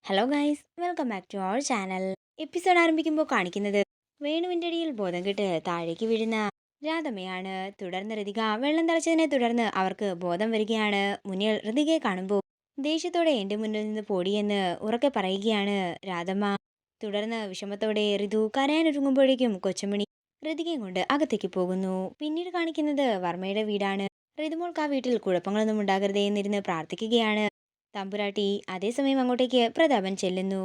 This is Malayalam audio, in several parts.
Hello guys, welcome back to our channel. Episode ആരംഭിക്കുമ്പോൾ കാണിക്കുന്നത് വേണുവിൻ്റെ അടിയിൽ ബോധം കെട്ട് താഴേക്ക് വീഴുന്ന രാധമ്മയാണ്. തുടർന്ന് ഋതിക വെള്ളം തളച്ചതിനെ തുടർന്ന് അവർക്ക് ബോധം വരികയാണ്. മുന്നിൽ ഋതികയെ കാണുമ്പോൾ ദേഷ്യത്തോടെ എൻ്റെ മുന്നിൽ നിന്ന് പൊടിയെന്ന് ഉറക്കെ പറയുകയാണ് രാധമ്മ. തുടർന്ന് വിഷമത്തോടെ ഋതു കരയാനൊരുങ്ങുമ്പോഴേക്കും കൊച്ചുമണി ഋതികയും കൊണ്ട് അകത്തേക്ക് പോകുന്നു. പിന്നീട് കാണിക്കുന്നത് വർമ്മയുടെ വീടാണ്. ഋതുമോൾക്ക് ആ വീട്ടിൽ കുഴപ്പങ്ങളൊന്നും ഉണ്ടാകരുതേ എന്നിരുന്ന് പ്രാർത്ഥിക്കുകയാണ് തമ്പുരാട്ടി. അതേസമയം അങ്ങോട്ടേക്ക് പ്രതാപൻ ചെല്ലുന്നു.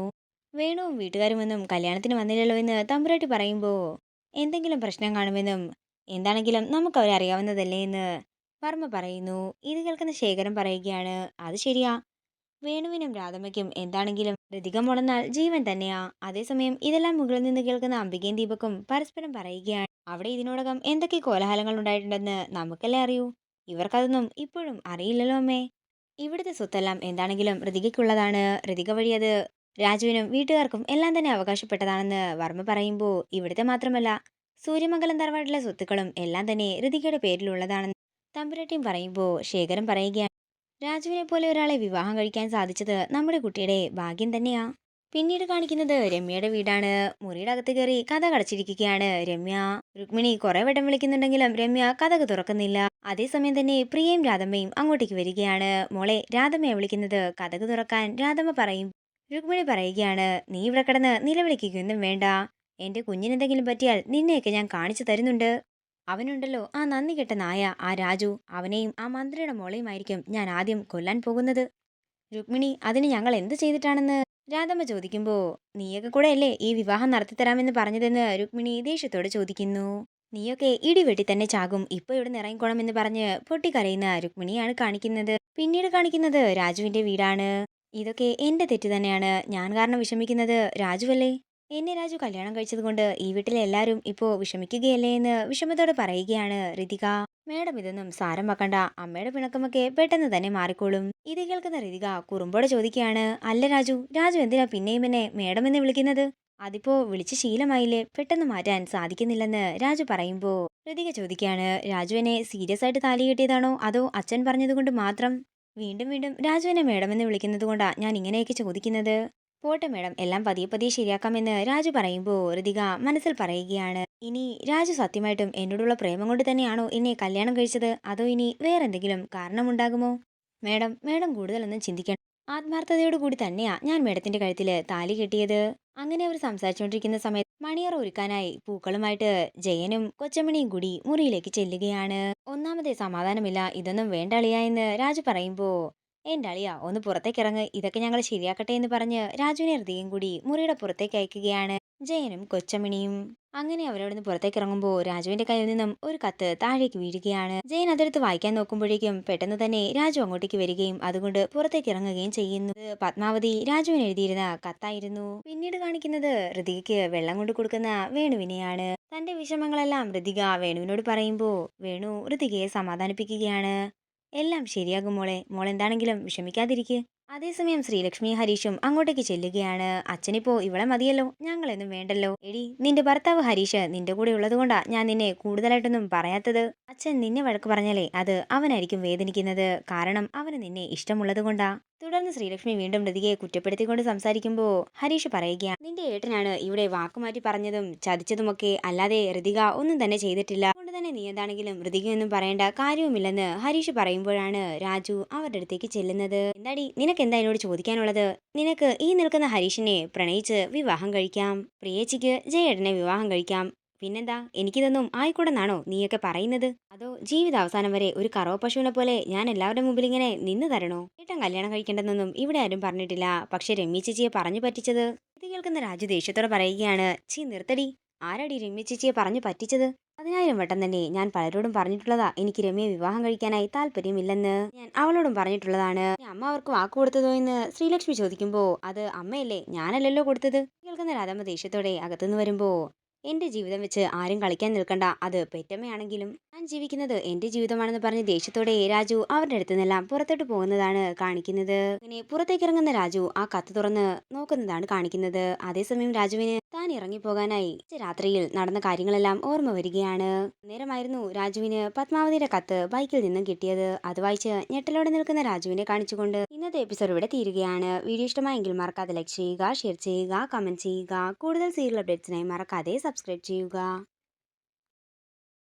വേണുവും വീട്ടുകാരുമൊന്നും കല്യാണത്തിന് വന്നില്ലല്ലോ എന്ന് തമ്പുരാട്ടി പറയുമ്പോൾ എന്തെങ്കിലും പ്രശ്നം കാണുമെന്നും എന്താണെങ്കിലും നമുക്ക് അവരെ അറിയാവുന്നതല്ലേ എന്ന് വർമ്മ പറയുന്നു. ഇത് കേൾക്കുന്ന ശേഖരൻ പറയുകയാണ്, അത് ശരിയാ, വേണുവിനും രാധമ്മയ്ക്കും എന്താണെങ്കിലും ഋതിക മുളന്നാൽ ജീവൻ തന്നെയാ. അതേസമയം ഇതെല്ലാം മുകളിൽ നിന്ന് കേൾക്കുന്ന അംബികയും ദീപക്കും പരസ്പരം പറയുകയാണ്, അവിടെ ഇതിനോടകം എന്തൊക്കെ കോലാഹലങ്ങൾ ഉണ്ടായിട്ടുണ്ടെന്ന് നമുക്കല്ലേ അറിയൂ, ഇവർക്കതൊന്നും ഇപ്പോഴും അറിയില്ലല്ലോ അമ്മേ. ഇവിടുത്തെ സ്വത്തെല്ലാം എന്താണെങ്കിലും ഋതികയ്ക്കുള്ളതാണ്. ഋതിക വഴി അത് രാജുവിനും വീട്ടുകാർക്കും എല്ലാം തന്നെ അവകാശപ്പെട്ടതാണെന്ന് വർമ്മ പറയുമ്പോൾ ഇവിടുത്തെ മാത്രമല്ല സൂര്യമംഗലം തറവാട്ടിലെ സ്വത്തുക്കളും എല്ലാം തന്നെ ഋതികയുടെ പേരിലുള്ളതാണെന്ന് തമ്പുരാട്ടിയും പറയുമ്പോൾ ശേഖരൻ പറയുകയാണ്, രാജുവിനെ പോലെ ഒരാളെ വിവാഹം കഴിക്കാൻ സാധിച്ചത് നമ്മുടെ കുട്ടിയുടെ ഭാഗ്യം തന്നെയാ. പിന്നീട് കാണിക്കുന്നത് രമ്യയുടെ വീടാണ്. മുറിയുടെ അകത്ത് കയറി കഥ കടച്ചിരിക്കുകയാണ് രമ്യ. രുക്മിണി കുറെ വട്ടം വിളിക്കുന്നുണ്ടെങ്കിലും രമ്യ കഥക് തുറക്കുന്നില്ല. അതേസമയം തന്നെ പ്രിയയും രാധമ്മയും അങ്ങോട്ടേക്ക് വരികയാണ്. മോളെ, രാധമ്മയെ വിളിക്കുന്നത് കഥക് തുറക്കാൻ. രാധമ്മ പറയും. രുക്മിണി പറയുകയാണ്, നീ ഇവിടെ കിടന്ന് നിലവിളിക്കുകയൊന്നും വേണ്ട. എന്റെ കുഞ്ഞിനെന്തെങ്കിലും പറ്റിയാൽ നിന്നെയൊക്കെ ഞാൻ കാണിച്ചു തരുന്നുണ്ട്. അവനുണ്ടല്ലോ, ആ നന്ദി കെട്ട നായ ആ രാജു, അവനെയും ആ മന്ത്രിയുടെ മോളെയുമായിരിക്കും ഞാൻ ആദ്യം കൊല്ലാൻ പോകുന്നത്. രുക്മിണി, അതിന് ഞങ്ങൾ എന്ത് ചെയ്തിട്ടാണെന്ന് രാധമ്മ ചോദിക്കുമ്പോ നീയൊക്കെ കൂടെ അല്ലേ ഈ വിവാഹം നടത്തിത്തരാമെന്ന് പറഞ്ഞതെന്ന് രുക്മിണി ദേഷ്യത്തോട് ചോദിക്കുന്നു. നീയൊക്കെ ഇടിവെട്ടി തന്നെ ചാകും, ഇപ്പൊ ഇവിടെ ഇറങ്ങിക്കോണമെന്ന് പറഞ്ഞ് പൊട്ടിക്കരയുന്ന രുക്മിണിയാണ് കാണിക്കുന്നത്. പിന്നീട് കാണിക്കുന്നത് രാജുവിന്റെ വീടാണ്. ഇതൊക്കെ എന്റെ തെറ്റ് തന്നെയാണ്, ഞാൻ കാരണം വിഷമിക്കുന്നത് രാജുവല്ലേ. എന്നെ രാജു കല്യാണം കഴിച്ചത് കൊണ്ട് ഈ വീട്ടിലെ എല്ലാവരും ഇപ്പോ വിഷമിക്കുകയല്ലേ എന്ന് വിഷമത്തോടെ പറയുകയാണ് ഋതിക. മേഡം ഇതൊന്നും സാരം വെക്കണ്ട, അമ്മയുടെ പിണക്കമൊക്കെ പെട്ടെന്ന് തന്നെ മാറിക്കോളും. ഇത് കേൾക്കുന്ന ഋതിക കുറുമ്പോടെ ചോദിക്കുകയാണ്, അല്ല രാജു, രാജു എന്തിനാ പിന്നെയും എന്നെ മേഡം എന്ന് വിളിക്കുന്നത്? അതിപ്പോ വിളിച്ച് ശീലമായില്ലേ, പെട്ടെന്ന് മാറ്റാൻ സാധിക്കുന്നില്ലെന്ന് രാജു പറയുമ്പോ ഋതിക ചോദിക്കുകയാണ്, രാജു എന്നെ സീരിയസ് ആയിട്ട് താലി കെട്ടിയതാണോ അതോ അച്ഛൻ പറഞ്ഞതുകൊണ്ട് മാത്രം? വീണ്ടും വീണ്ടും രാജു എന്നെ മേഡം എന്ന് വിളിക്കുന്നത് കൊണ്ടാ ഞാൻ ഇങ്ങനെയൊക്കെ ചോദിക്കുന്നത്. പോട്ടെ മേഡം, എല്ലാം പതിയെ പതിയെ ശരിയാക്കാമെന്ന് രാജു പറയുമ്പോൾ ഋതിക മനസ്സിൽ പറയുകയാണ്, ഇനി രാജു സത്യമായിട്ടും എന്നോടുള്ള പ്രേമം കൊണ്ട് തന്നെയാണോ എന്നെ കല്യാണം കഴിച്ചത്, അതോ ഇനി വേറെന്തെങ്കിലും കാരണമുണ്ടാകുമോ? മേഡം, മേഡം കൂടുതലൊന്നും ചിന്തിക്കണം. ആത്മാർത്ഥതയോടുകൂടി തന്നെയാ ഞാൻ മേഡത്തിന്റെ കഴുത്തില് താലി കെട്ടിയത്. അങ്ങനെ അവർ സംസാരിച്ചുകൊണ്ടിരിക്കുന്ന സമയത്ത് മണിയറ ഒരുക്കാനായി പൂക്കളുമായിട്ട് ജയനും കൊച്ചമണിയും കൂടി മുറിയിലേക്ക് ചെല്ലുകയാണ്. ഒന്നാമതേ സമാധാനമില്ല, ഇതൊന്നും വേണ്ട അളിയ എന്ന് രാജു പറയുമ്പോ എന്റെ അളിയ ഒന്ന് പുറത്തേക്ക് ഇറങ്ങ്, ഇതൊക്കെ ഞങ്ങൾ ശരിയാക്കട്ടെ എന്ന് പറഞ്ഞ് രാജുവിനെ ഹൃദയം കൂടി മുറിയുടെ പുറത്തേക്ക് അയക്കുകയാണ് ജയനും കൊച്ചമണിയും. അങ്ങനെ അവരവിടുന്ന് പുറത്തേക്ക് ഇറങ്ങുമ്പോൾ രാജുവിന്റെ കയ്യിൽ നിന്നും ഒരു കത്ത് താഴേക്ക് വീഴുകയാണ്. ജയൻ അതെടുത്ത് വായിക്കാൻ നോക്കുമ്പോഴേക്കും പെട്ടെന്ന് തന്നെ രാജു അങ്ങോട്ടേക്ക് വരികയും അതുകൊണ്ട് പുറത്തേക്ക് ഇറങ്ങുകയും ചെയ്യുന്നു. പത്മാവതി രാജുവിന് എഴുതിയിരുന്ന കത്തായിരുന്നു. പിന്നീട് കാണിക്കുന്നത് ഋതികയ്ക്ക് വെള്ളം കൊണ്ട് കൊടുക്കുന്ന വേണുവിനെയാണ്. തന്റെ വിഷമങ്ങളെല്ലാം ഋതിക വേണുവിനോട് പറയുമ്പോൾ വേണു ഋതികയെ സമാധാനിപ്പിക്കുകയാണ്. എല്ലാം ശരിയാകും മോളെ, മോളെന്താണെങ്കിലും വിഷമിക്കാതിരിക്കെ. അതേസമയം ശ്രീലക്ഷ്മി ഹരീഷും അങ്ങോട്ടേക്ക് ചെല്ലുകയാണ്. അച്ഛനിപ്പോ ഇവളെ മതിയല്ലോ, ഞങ്ങളൊന്നും വേണ്ടല്ലോ. എടി, നിന്റെ ഭർത്താവ് ഹരീഷ് നിന്റെ കൂടെ ഉള്ളതുകൊണ്ടാ ഞാൻ നിന്നെ കൂടുതലായിട്ടൊന്നും പറയാത്തത്. അച്ഛൻ നിന്നെ വഴക്ക് പറഞ്ഞാലേ അത് അവനായിരിക്കും വേദനിക്കുന്നത്, കാരണം അവന് നിന്നെ ഇഷ്ടമുള്ളത് കൊണ്ടാ. തുടർന്ന് ശ്രീലക്ഷ്മി വീണ്ടും ഋതികയെ കുറ്റപ്പെടുത്തിക്കൊണ്ട് സംസാരിക്കുമ്പോ ഹരീഷ് പറയുകയാണ്, നിന്റെ ഏട്ടനാണ് ഇവിടെ വാക്കുമാറ്റി പറഞ്ഞതും ചതിച്ചതുമൊക്കെ, അല്ലാതെ ഋതിക ഒന്നും തന്നെ ചെയ്തിട്ടില്ല. അതുകൊണ്ട് തന്നെ നീ എന്താണെങ്കിലും ഋതികയൊന്നും പറയേണ്ട കാര്യവുമില്ലെന്ന് ഹരീഷ് പറയുമ്പോഴാണ് രാജു അവരുടെ അടുത്തേക്ക് ചെല്ലുന്നത്. എന്താടി, നിനക്ക് എന്താ എന്നോട് ചോദിക്കാനുള്ളത്? നിനക്ക് ഈ നിൽക്കുന്ന ഹരീഷിനെ പ്രണയിച്ച് വിവാഹം കഴിക്കാം, പ്രിയേച്ചിക്ക് ജയേട്ടനെ വിവാഹം കഴിക്കാം. പിന്നെന്താ, എനിക്കിതൊന്നും ആയിക്കൂടെന്നാണോ നീയൊക്കെ പറയുന്നത്? അതോ ജീവിതാവസാനം വരെ ഒരു കറവ പശുവിനെ പോലെ ഞാൻ എല്ലാവരുടെ മുമ്പിൽ ഇങ്ങനെ നിന്ന് തരണോ? ഏട്ടൻ കല്യാണം കഴിക്കേണ്ടെന്നൊന്നും ഇവിടെ ആരും പറഞ്ഞിട്ടില്ല, പക്ഷെ രമ്യ ചേച്ചിയെ പറഞ്ഞു പറ്റിച്ചത്. ഇത് കേൾക്കുന്ന രാജു ദേഷ്യത്തോടെ പറയുകയാണ്, ചീ നിർത്തടി, ആരാടി രമ്യ ചേച്ചിയെ പറഞ്ഞു പറ്റിച്ചത്? 10,000 വട്ടം തന്നെ ഞാൻ പലരോടും പറഞ്ഞിട്ടുള്ളതാ എനിക്ക് രമ്യയെ വിവാഹം കഴിക്കാനായി താല്പര്യമില്ലെന്ന്. ഞാൻ അവളോടും പറഞ്ഞിട്ടുള്ളതാണ്. അമ്മ അവർക്ക് വാക്ക് കൊടുത്തതോ എന്ന് ശ്രീലക്ഷ്മി ചോദിക്കുമ്പോ അത് അമ്മയല്ലേ, ഞാനല്ലല്ലോ കൊടുത്തത്. കേൾക്കുന്ന രാധമ്മ ദേഷ്യത്തോടെ അകത്തുനിന്ന് വരുമ്പോ എന്റെ ജീവിതം വെച്ച് ആരും കളിക്കാൻ നിൽക്കണ്ട. അത് പെറ്റമ്മയാണെങ്കിലും ഞാൻ ജീവിക്കുന്നത് എന്റെ ജീവിതമാണെന്ന് പറഞ്ഞ് ദേഷ്യത്തോടെ രാജു അവരുടെ അടുത്ത് നിന്നെല്ലാം പുറത്തോട്ട് പോകുന്നതാണ് കാണിക്കുന്നത്. അങ്ങനെ പുറത്തേക്ക് ഇറങ്ങുന്ന രാജു ആ കത്ത് തുറന്ന് നോക്കുന്നതാണ് കാണിക്കുന്നത്. അതേസമയം രാജുവിന് താൻ ഇറങ്ങിപ്പോകാനായി രാത്രിയിൽ നടന്ന കാര്യങ്ങളെല്ലാം ഓർമ്മ വരികയാണ്. നേരമായിരുന്നു രാജുവിന് പത്മാവതിയുടെ കത്ത് ബൈക്കിൽ നിന്നും കിട്ടിയത്. അത് വായിച്ച് ഞെട്ടലോടെ നിൽക്കുന്ന രാജുവിനെ കാണിച്ചുകൊണ്ട് ഇന്നത്തെ എപ്പിസോഡ് ഇവിടെ തീരുകയാണ്. വീഡിയോ ഇഷ്ടമായെങ്കിൽ മറക്കാതെ ലൈക്ക് ചെയ്യുക, ഷെയർ ചെയ്യുക, കമന്റ് ചെയ്യുക. കൂടുതൽ സീരിയൽ അപ്ഡേറ്റ്സിനായി മറക്കാതെ സബ്സ്ക്രൈബ് ചെയ്യുക.